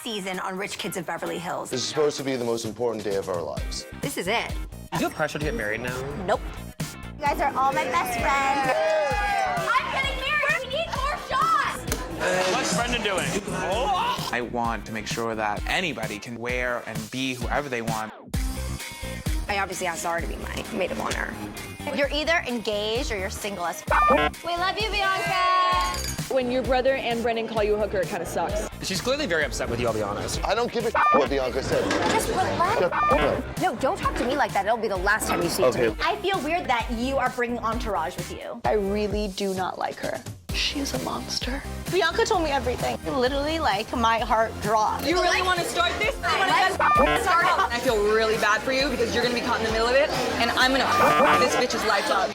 season on Rich Kids of Beverly Hills. This is supposed to be the most important day of our lives. This is it. Do you feel pressure to get married now? Nope. You guys are all my best friends. I'm getting married. We need more shots. What's Brendan doing? I want to make sure that anybody can wear and be whoever they want. I obviously asked Zara to be my maid of honor. You're either engaged or you're single as We love you, Bianca. When your brother and Brendan call you a hooker, it kind of sucks. She's clearly very upset with you, I'll be honest. I don't give a what Bianca said. Just relax. No, don't talk to me like that. It'll be the last time you speak to me. I feel weird that you are bringing entourage with you. I really do not like her. She's a monster. Bianca told me everything. Literally, like, my heart dropped. You really want to start this? I feel really bad for you because you're going to be caught in the middle of it, and I'm going to this bitch's lights out.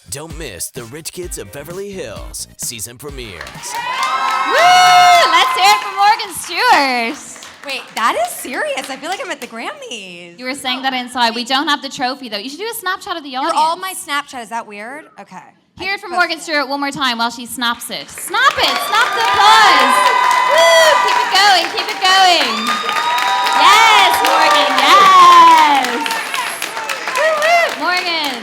Don't miss the Rich Kids of Beverly Hills season premieres. Woo! Let's hear it for Morgan Stewart. Wait, that is serious. I feel like I'm at the Grammys. You were saying that inside. We don't have the trophy, though. You should do a Snapchat of the audience. You're all my Snapchat. Is that weird? Okay. Hear it from Morgan Stewart one more time while she snaps it. Snap it! Snap the applause! Woo! Keep it going, keep it going. Yes, Morgan, yes! Woo, woo. Morgan,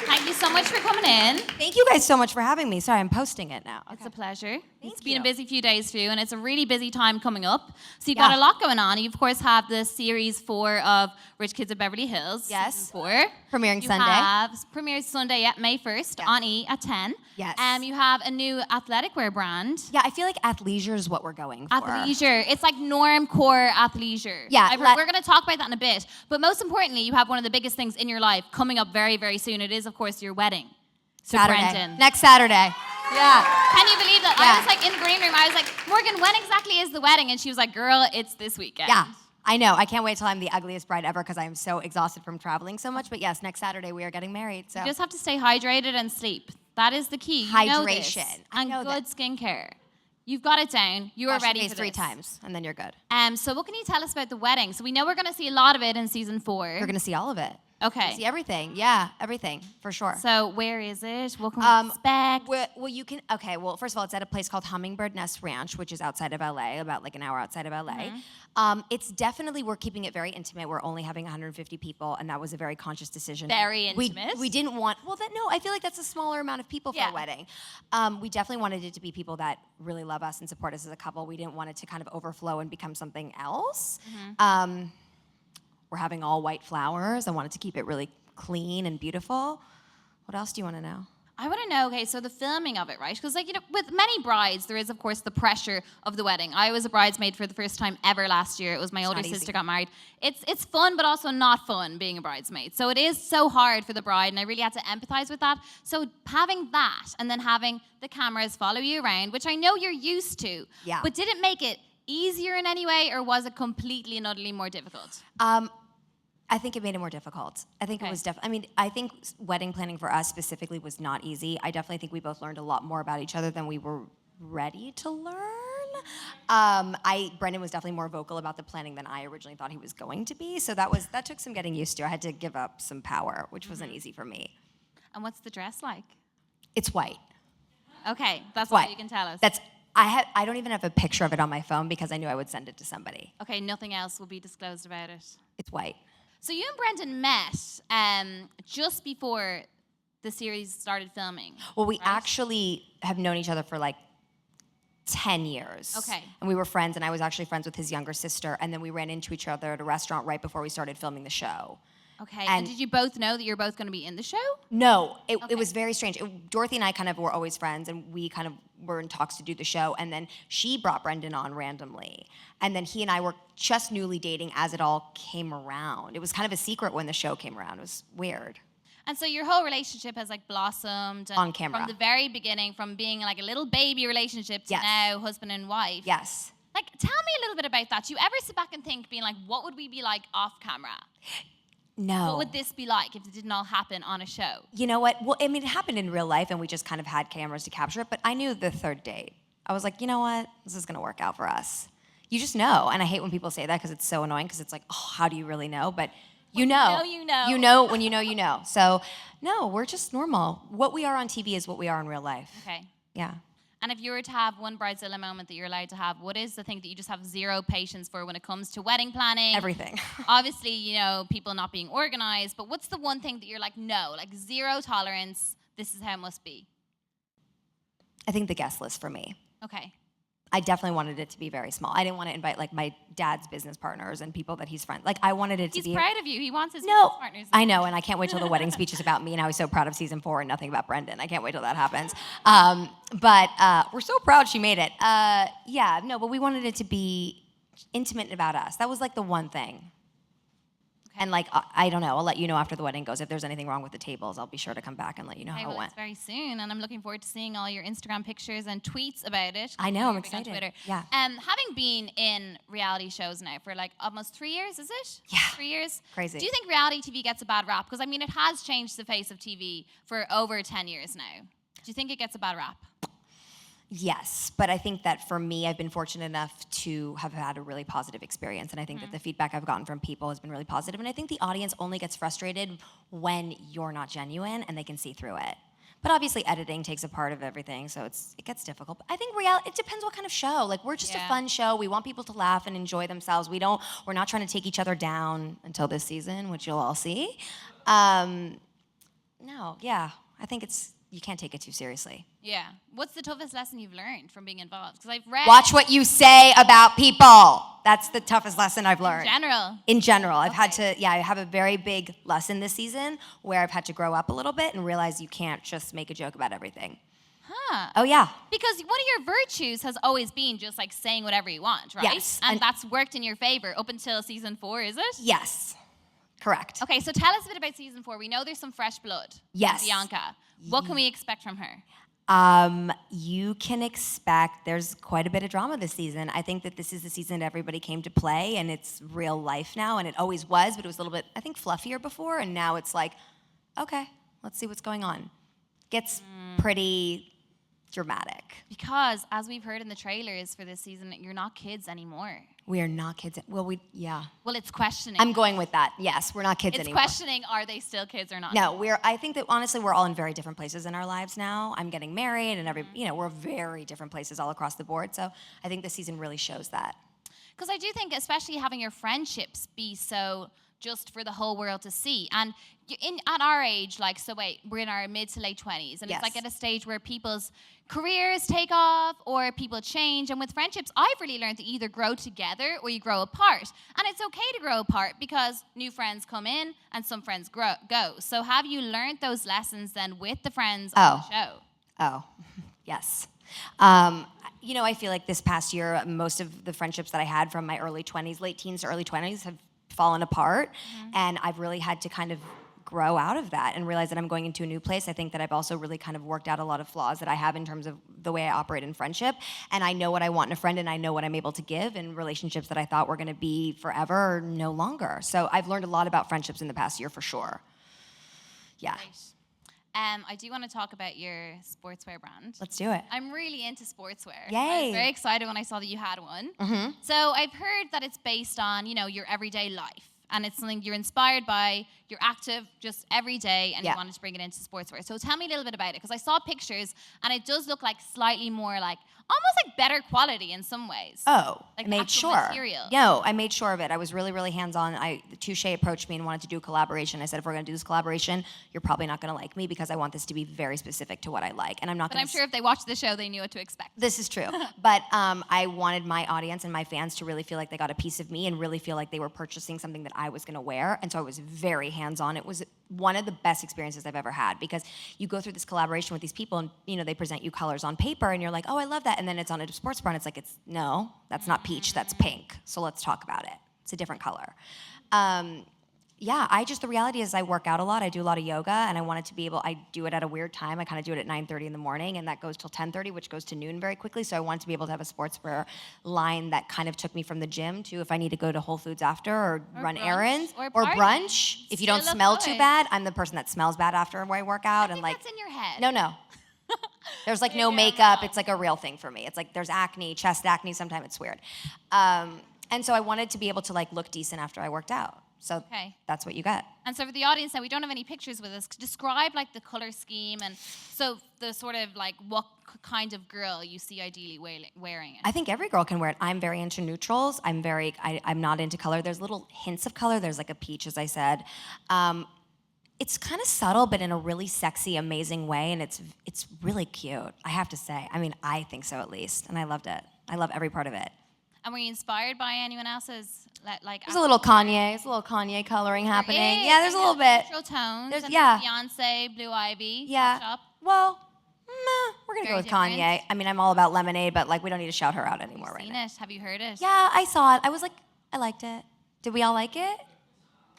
thank you so much for coming in. Thank you guys so much for having me. Sorry, I'm posting it now. It's a pleasure. It's Thank been you. a busy few days for you, and it's a really busy time coming up. So you've got a lot going on. You, of course, have the series 4 of Rich Kids of Beverly Hills. Yes. Season 4. Premiering you Sunday. Premieres Sunday, yeah, May 1st on E at 10. Yes. You have a new athletic wear brand. Yeah, I feel like athleisure is what we're going for. Athleisure. It's like normcore athleisure. Yeah, We're going to talk about that in a bit. But most importantly, you have one of the biggest things in your life coming up very, very soon. It is, of course, your wedding. So Saturday. Brendan. Next Saturday. Yeah. Can you believe that? Yeah. I was like in the green room. I was like, Morgan, when exactly is the wedding? And she was like, girl, it's this weekend. Yeah. I know. I can't wait till I'm the ugliest bride ever because I am so exhausted from traveling so much. But yes, next Saturday we are getting married. So You just have to stay hydrated and sleep. That is the key. You know this. Hydration. And good skincare. You've got it down. You are wash your ready face for 3 this. times and then you're good. So what can you tell us about the wedding? So we know we're going to see a lot of it in season 4. You're going to see all of it. Okay. See everything. Yeah, everything for sure. So where is it? What can we expect? Well, you can. Okay. Well, first of all, it's at a place called Hummingbird Nest Ranch, which is outside of LA, about like an hour outside of LA. It's definitely, we're keeping it very intimate. We're only having 150 people, and that was a very conscious decision. Very intimate. We didn't want. Well, no. I feel like that's a smaller amount of people for a wedding. We definitely wanted it to be people that really love us and support us as a couple. We didn't want it to kind of overflow and become something else. We're having all white flowers. I wanted to keep it really clean and beautiful. What else do you want to know? I want to know, okay, so the filming of it, right? Because, like, you know, with many brides, there is, of course, the pressure of the wedding. I was a bridesmaid for the first time ever last year. It was my older sister got married. It's fun, but also not fun being a bridesmaid. So it is so hard for the bride, and I really had to empathize with that. So having that, and then having the cameras follow you around, which I know you're used to, but did it make it easier in any way, or was it completely and utterly more difficult? I think it made it more difficult. I think it was I mean, I think wedding planning for us specifically was not easy. I definitely think we both learned a lot more about each other than we were ready to learn. Brendan was definitely more vocal about the planning than I originally thought he was going to be. So that took some getting used to. I had to give up some power, which wasn't easy for me. And what's the dress like? It's white. Okay, that's White. all you can tell us. I don't even have a picture of it on my phone because I knew I would send it to somebody. Okay, nothing else will be disclosed about it. It's white. So you and Brendan met just before the series started filming. Well, we actually have known each other for like 10 years. Okay. And we were friends, and I was actually friends with his younger sister, and then we ran into each other at a restaurant right before we started filming the show. Okay, and did you both know that you're both going to be in the show? No, it was very strange. Dorothy and I kind of were always friends, and we kind of were in talks to do the show, and then she brought Brendan on randomly. And then he and I were just newly dating as it all came around. It was kind of a secret when the show came around. It was weird. And so your whole relationship has like blossomed. And on camera. From the very beginning, from being like a little baby relationship to now husband and wife. Yes. Like, tell me a little bit about that. Do you ever sit back and think, being like, what would we be like off camera? No. What would this be like if it didn't all happen on a show? You know what? Well, I mean, it happened in real life, and we just kind of had cameras to capture it, but I knew the third date. I was like, you know what? This is going to work out for us. You just know, and I hate when people say that because it's so annoying because it's like, oh, how do you really know? But you know. You know. You know when you know, you know. So, no, we're just normal. What we are on TV is what we are in real life. Okay. Yeah. And if you were to have one Bridezilla moment that you're allowed to have, what is the thing that you just have zero patience for when it comes to wedding planning? Everything. Obviously, you know, people not being organized, but what's the one thing that you're like, no, like zero tolerance, this is how it must be? I think the guest list for me. Okay. I definitely wanted it to be very small. I didn't want to invite like my dad's business partners and people that he's friends. Like I wanted it to be. He's proud of you. He wants his No, business partners. I know, and I can't wait till the wedding speech is about me and how he's so proud of season 4 and nothing about Brendan. I can't wait till that happens. But we're so proud she made it. Yeah, no, but we wanted it to be intimate about us. That was like the one thing. And like, I don't know, I'll let you know after the wedding goes. If there's anything wrong with the tables, I'll be sure to come back and let you know how it went. It's very soon, and I'm looking forward to seeing all your Instagram pictures and tweets about it. I know, I'm You're big on excited. Twitter. Yeah. Having been in reality shows now for like almost 3 years, is it? Yeah. 3 years? Crazy. Do you think reality TV gets a bad rap? Because I mean, it has changed the face of TV for over 10 years now. Do you think it gets a bad rap? Yes, but I think that for me, I've been fortunate enough to have had a really positive experience, and I think that the feedback I've gotten from people has been really positive, and I think the audience only gets frustrated when you're not genuine and they can see through it. But obviously editing takes a part of everything, so it gets difficult. But I think it depends what kind of show. Like we're just a fun show. We want people to laugh and enjoy themselves. We're not trying to take each other down until this season, which you'll all see. I think you can't take it too seriously. Yeah. What's the toughest lesson you've learned from being involved? Because I've read... Watch what you say about people. That's the toughest lesson I've learned. In general? I've had to, I have a very big lesson this season where I've had to grow up a little bit and realize you can't just make a joke about everything. Huh. Oh, yeah. Because one of your virtues has always been just like saying whatever you want, right? Yes. And that's worked in your favor up until season 4, is it? Yes. Correct. Okay, so tell us a bit about season 4. We know there's some fresh blood. Yes. Bianca. What can we expect from her? You can expect there's quite a bit of drama this season. I think that this is the season that everybody came to play, and it's real life now, and it always was, but it was a little bit, I think, fluffier before, and now it's like, okay, let's see what's going on. Gets pretty dramatic. Because, as we've heard in the trailers for this season, you're not kids anymore. We are not kids. Well, Well, it's questioning. I'm going with that. Yes, we're not kids anymore. It's questioning, are they still kids or not? No, I think that honestly, we're all in very different places in our lives now. I'm getting married, and we're very different places all across the board. So I think this season really shows that. Because I do think, especially having your friendships be so just for the whole world to see. And at our age, we're in our mid to late 20s, and it's like at a stage where people's careers take off or people change. And with friendships, I've really learned to either grow together or you grow apart. And it's okay to grow apart because new friends come in and some friends go. So have you learned those lessons then with the friends on the show? Oh, yes. I feel like this past year, most of the friendships that I had from my early 20s, late teens to early 20s have fallen apart. And I've really had to kind of grow out of that and realize that I'm going into a new place. I think that I've also really kind of worked out a lot of flaws that I have in terms of the way I operate in friendship. And I know what I want in a friend, and I know what I'm able to give, and relationships that I thought were going to be forever are no longer. So I've learned a lot about friendships in the past year for sure. Yeah. Right. I do want to talk about your sportswear brand. Let's do it. I'm really into sportswear. Yay. I was very excited when I saw that you had one. Mm-hmm. So I've heard that it's based on, your everyday life. And it's something you're inspired by, you're active just every day, and you wanted to bring it into sportswear. So tell me a little bit about it, because I saw pictures, and it does look like slightly more almost like better quality in some ways. Oh, like I made actual sure. Material. No, I made sure of it. I was really, really hands-on. Touche approached me and wanted to do a collaboration. I said, if we're going to do this collaboration, you're probably not going to like me because I want this to be very specific to what I like. And I'm not. But I'm sure if they watched the show, they knew what to expect. This is true. But I wanted my audience and my fans to really feel like they got a piece of me and really feel like they were purchasing something that I was going to wear. And so I was very hands-on. It was one of the best experiences I've ever had, because you go through this collaboration with these people, and they present you colors on paper, and you're like, oh, I love that. And then it's on a sports bra, and it's like, no, that's not peach, that's pink. So let's talk about it. It's a different color. The reality is I work out a lot. I do a lot of yoga, and I wanted to be able, I do it at a weird time. I kind of do it at 9:30 in the morning, and that goes till 10:30, which goes to noon very quickly. So I wanted to be able to have a sportswear line that kind of took me from the gym to if I need to go to Whole Foods after or run brunch, errands or brunch. If you don't Still smell look too good. bad, I'm the person that smells bad after I work out. I think that's in your head. No. There's no Maybe I'm makeup. wrong. It's like a real thing for me. It's like there's acne, chest acne. Sometimes it's weird. And so I wanted to be able to look decent after I worked out. So Okay. that's what you get. And so for the audience now, we don't have any pictures with us. Describe like the color scheme and so the sort of like what kind of girl you see ideally wearing it. I think every girl can wear it. I'm very into neutrals. I'm not into color. There's little hints of color. There's like a peach, as I said. It's kind of subtle, but in a really sexy, amazing way, and it's really cute, I have to say. I mean, I think so at least, and I loved it. I love every part of it. And were you inspired by anyone else's like? There's a little Kanye coloring happening. Yeah, there's a little bit. Neutral tones. There's and yeah. Beyonce, Blue Ivy. Yeah. Top. Well, we're gonna Very go with different. Kanye. I mean, I'm all about Lemonade, but like we don't need to shout her out anymore right Seen now. it? Have you heard it? Yeah, I saw it. I was like, I liked it. Did we all like it?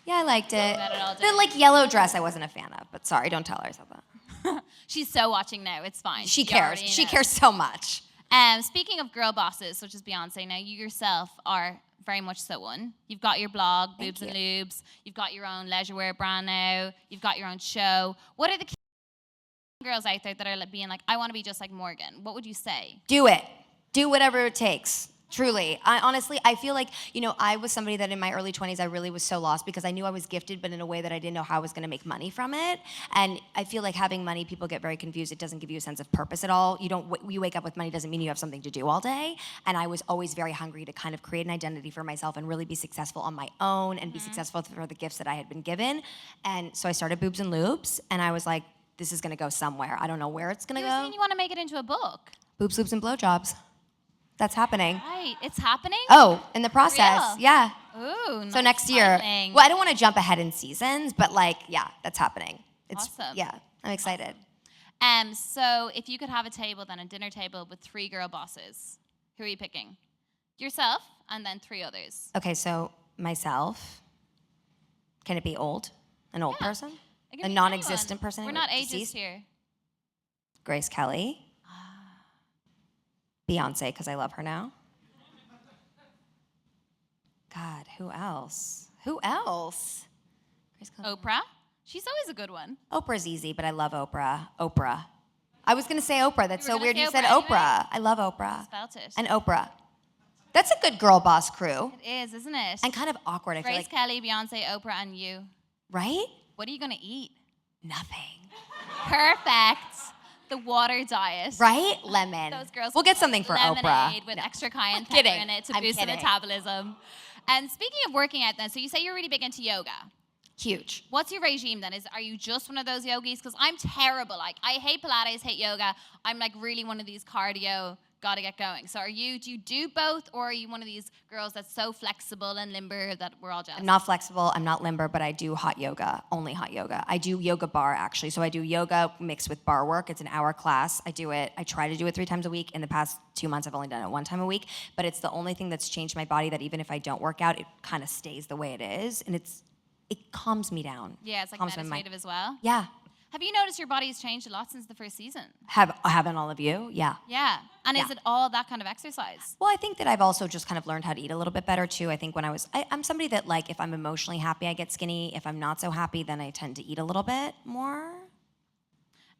Yeah, I liked it. About it all The day. like yellow dress I wasn't a fan of, but sorry, don't tell her I said that. She's so watching now. It's fine. She You cares. already She know. cares so much. Speaking of girl bosses, such as Beyonce, now you yourself are very much so one. You've got your blog, Boobs and Lubes. You've got your own leisure wear brand now. You've got your own show. What are the key girls out there that are being like, I want to be just like Morgan? What would you say? Do it. Do whatever it takes. Truly. I feel like, I was somebody that in my early 20s, I really was so lost because I knew I was gifted, but in a way that I didn't know how I was going to make money from it. And I feel like having money, people get very confused. It doesn't give you a sense of purpose at all. You wake up with money doesn't mean you have something to do all day. And I was always very hungry to kind of create an identity for myself and really be successful on my own and be successful for the gifts that I had been given. And so I started Boobs and Loops, and I was like, this is going to go somewhere. I don't know where it's going to You were go. saying you want to make it into a book. Boobs, Loops, and Blowjobs. That's happening. Right. It's happening? Oh, in the process. Real? Yeah. Ooh, So next year. Well, I don't want to jump ahead in seasons, but yeah, that's happening. It's Awesome. Yeah, I'm excited. So if you could have a table, then a dinner table with 3 girl bosses, who are you picking? Yourself and then 3 others. Okay, so myself. Can it be old? An old Yeah. person? It can A be non-existent anyone. person? We're not Deceased? ageist here. Grace Kelly. Beyonce, because I love her now. God, who else? Who else? Grace Kelly. Oprah. She's always a good one. Oprah's easy, but I love Oprah. Oprah. I was going to say Oprah. That's You were so gonna weird say you said Oprah Oprah. anyway? I love Oprah. Spelt it. And Oprah. That's a good girl boss crew. It is, isn't it? And kind of awkward, I feel Grace like. Kelly, Beyonce, Oprah, and you. Right? What are you going to eat? Nothing. Perfect. The water diet. Right? Lemon. Those girls. We'll get something for lemonade Oprah. with No. extra cayenne I'm pepper kidding. in it to I'm boost the kidding. metabolism. And speaking of working out then, so you say you're really big into yoga. Huge. What's your regime then? Are you just one of those yogis? Because I'm terrible. Like, I hate Pilates, hate yoga. I'm like really one of these cardio, gotta get going. So do you do both, or are you one of these girls that's so flexible and limber that we're all jealous? I'm not flexible, I'm not limber, but I do hot yoga, only hot yoga. I do yoga bar, actually. So I do yoga mixed with bar work. It's an hour class. I try to do it 3 times a week. In the past 2 months, I've only done it 1 time a week. But it's the only thing that's changed my body that even if I don't work out, it kind of stays the way it is. And it calms me down. Yeah, it's like Calms my mind. meditative as well. Yeah. Have you noticed your body has changed a lot since the first season? Haven't all of you? Yeah. Yeah. And is Yeah. it all that kind of exercise? Well, I think that I've also just kind of learned how to eat a little bit better too. I think when I'm somebody that like if I'm emotionally happy, I get skinny. If I'm not so happy, then I tend to eat a little bit more.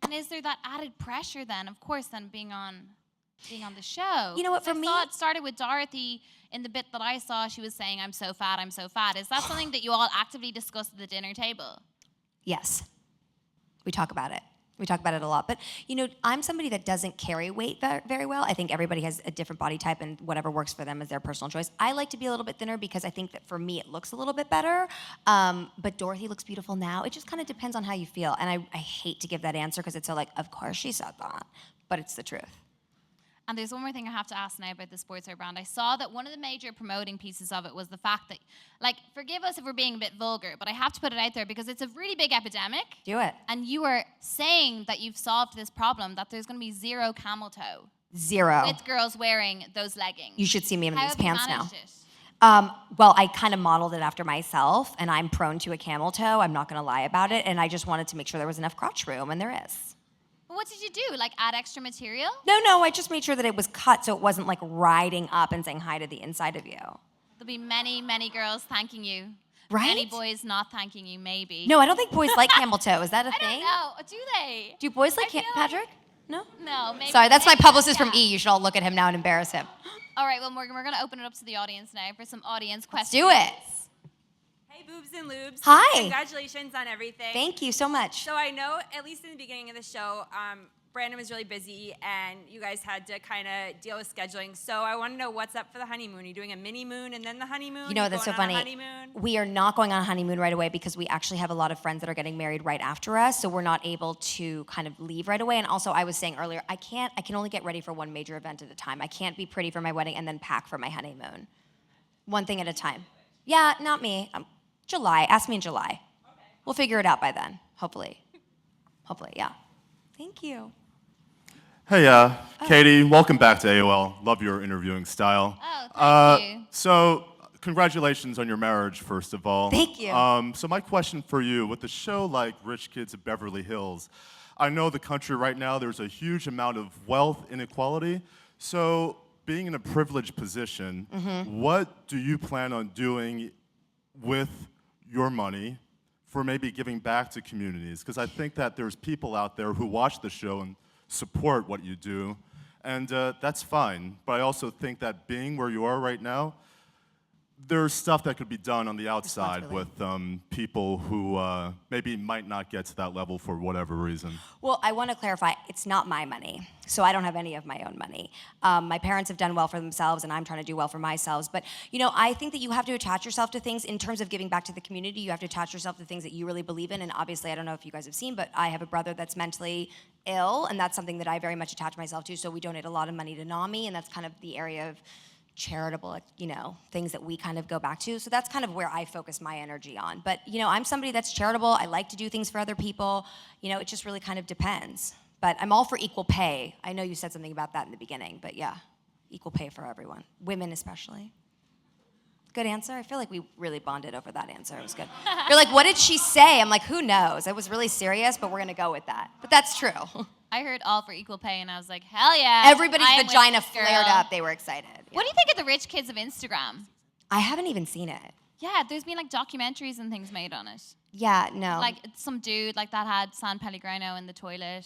And is there that added pressure then, of course, then being on the show? You know what, for I me- saw it started with Dorothy in the bit that I saw. She was saying, I'm so fat, I'm so fat. Is that something that you all actively discuss at the dinner table? Yes. We talk about it. We talk about it a lot. But, I'm somebody that doesn't carry weight very well. I think everybody has a different body type and whatever works for them is their personal choice. I like to be a little bit thinner because I think that for me it looks a little bit better. But Dorothy looks beautiful now. It just kind of depends on how you feel. And I hate to give that answer because it's so like, of course she said that. But it's the truth. And there's one more thing I have to ask now about the sportswear brand. I saw that one of the major promoting pieces of it was the fact that, like, forgive us if we're being a bit vulgar, but I have to put it out there because it's a really big epidemic. Do it. And you are saying that you've solved this problem, that there's going to be 0 camel toe 0. with girls wearing those leggings. You should see me in How these have you pants now. managed it? Well, I kind of modeled it after myself, and I'm prone to a camel toe. I'm not going to lie about it. And I just wanted to make sure there was enough crotch room, and there is. But what did you do? Like add extra material? No, I just made sure that it was cut so it wasn't like riding up and saying hi to the inside of you. There'll be many, many girls thanking you. Right? Many boys not thanking you, maybe. No, I don't think boys like camel toe. Is that a I thing? don't know. Do they? Do boys like I feel like- Patrick? No? No, maybe. Sorry, that's my maybe publicist not, from yeah. E. You should all look at him now and embarrass him. All right, well, Morgan, we're going to open it up to the audience now for some audience questions. Do it. Hey, boobs and lubes. Hi. Congratulations on everything. Thank you so much. So I know, at least in the beginning of the show, Brandon was really busy, and you guys had to kind of deal with scheduling. So I want to know what's up for the honeymoon. Are you doing a mini moon and then the honeymoon? You know, that's so funny. Honeymoon? We are not going on a honeymoon right away because we actually have a lot of friends that are getting married right after us, so we're not able to kind of leave right away. And also, I was saying earlier, I can only get ready for one major event at a time. I can't be pretty for my wedding and then pack for my honeymoon. One thing at a time. Yeah, not me. July. Ask me in July. Okay. We'll figure it out by then, hopefully. Hopefully, yeah. Thank you. Hey, Katie, welcome back to AOL. Love your interviewing style. Oh, thank you. So, congratulations on your marriage, first of all. Thank you. So my question for you, with a show like Rich Kids of Beverly Hills, I know the country right now, there's a huge amount of wealth inequality. So, being in a privileged position, what do you plan on doing with your money for maybe giving back to communities? Because I think that there's people out there who watch the show and support what you do, and that's fine. But I also think that being where you are right now, there's stuff that could be done on the outside with people who maybe might not get to that level for whatever reason. Well, I want to clarify, it's not my money, so I don't have any of my own money. My parents have done well for themselves, and I'm trying to do well for myself. But, you know, I think that you have to attach yourself to things in terms of giving back to the community. You have to attach yourself to things that you really believe in, and obviously, I don't know if you guys have seen, but I have a brother that's mentally ill, and that's something that I very much attach myself to, so we donate a lot of money to NAMI, and that's kind of the area of charitable, you know, things that we kind of go back to. So that's kind of where I focus my energy on. But, you know, I'm somebody that's charitable. I like to do things for other people. You know, it just really kind of depends. But I'm all for equal pay. I know you said something about that in the beginning, but yeah, equal pay for everyone, women especially. Good answer. I feel like we really bonded over that answer. It was good. You're like, what did she say? I'm like, who knows? I was really serious, but we're going to go with that. But that's true. I heard all for equal pay, and I was like, hell yeah. Everybody's I am vagina with this flared girl. up. They were excited. Yeah. What do you think of the Rich Kids of Instagram? I haven't even seen it. Yeah, there's been like documentaries and things made on it. Yeah, no. Like some dude like that had San Pellegrino in the toilet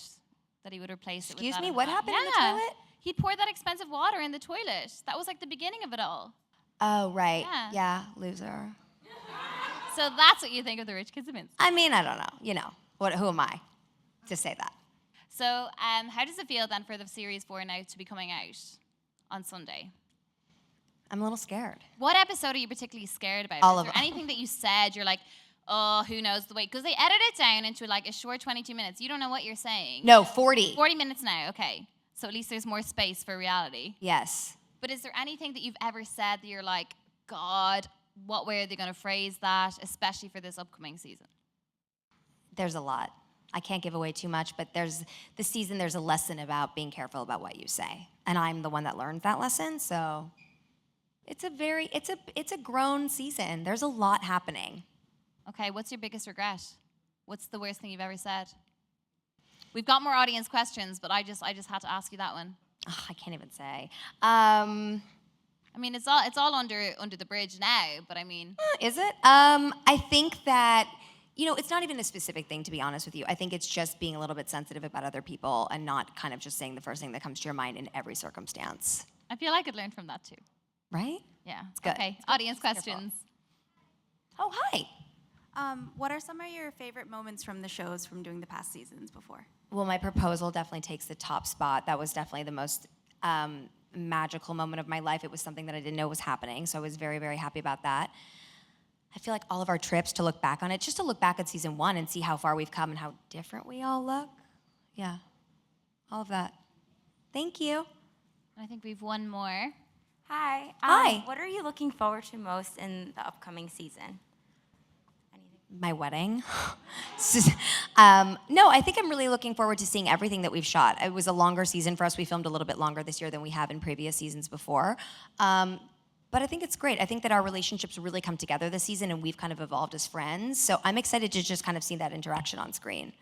that he would replace it with. Excuse me, and what that. happened in the toilet? He'd pour that expensive water in the toilet. That was like the beginning of it all. Oh, right. Yeah. Loser. So that's what you think of the Rich Kids of Instagram. I mean, I don't know. You know, who am I to say that? So how does it feel then for the Series 4 now to be coming out on Sunday? I'm a little scared. What episode are you particularly scared about? All Is of there them. anything that you said you're like, oh, who knows the way? Because they edit it down into like a short 22 minutes. You don't know what you're saying. No, 40. 40 minutes now, okay. So at least there's more space for reality. Yes. But is there anything that you've ever said that you're like, God, what way are they going to phrase that, especially for this upcoming season? There's a lot. I can't give away too much, but this season there's a lesson about being careful about what you say. And I'm the one that learned that lesson, so it's a grown season. There's a lot happening. Okay, what's your biggest regret? What's the worst thing you've ever said? We've got more audience questions, but I just had to ask you that one. Oh, I can't even say. I mean, it's all under the bridge now, but I mean, is it? I think that, you know, it's not even a specific thing, to be honest with you. I think it's just being a little bit sensitive about other people and not kind of just saying the first thing that comes to your mind in every circumstance. I feel I could learn from that too. Right? Yeah. It's good. Okay, audience questions. Oh, hi. What are some of your favorite moments from the shows from doing the past seasons before? Well, my proposal definitely takes the top spot. That was definitely the most magical moment of my life. It was something that I didn't know was happening, so I was very, very happy about that. I feel like all of our trips, to look back on it, just to look back at season 1 and see how far we've come and how different we all look. Yeah, all of that. Thank you. I think we've one more. Hi. Hi. What are you looking forward to most in the upcoming season? My wedding. No, I think I'm really looking forward to seeing everything that we've shot. It was a longer season for us. We filmed a little bit longer this year than we have in previous seasons before. But I think it's great. I think that our relationships really come together this season, and we've kind of evolved as friends. So I'm excited to just kind of see that interaction on screen.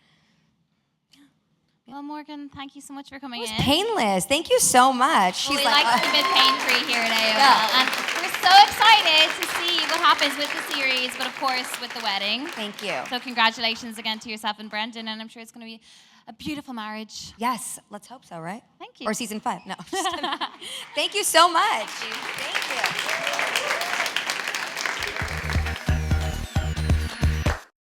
Well, Morgan, thank you so much for coming It was in. painless. Thank you so much. Well, She's we like to keep it pain-free here at AOL. And we're so excited to see what happens with the series, but of course with the wedding. Thank you. So congratulations again to yourself and Brendan, and I'm sure it's going to be a beautiful marriage. Yes, let's hope so, right? Thank you. Or season 5. No. Thank you so much. Thank you.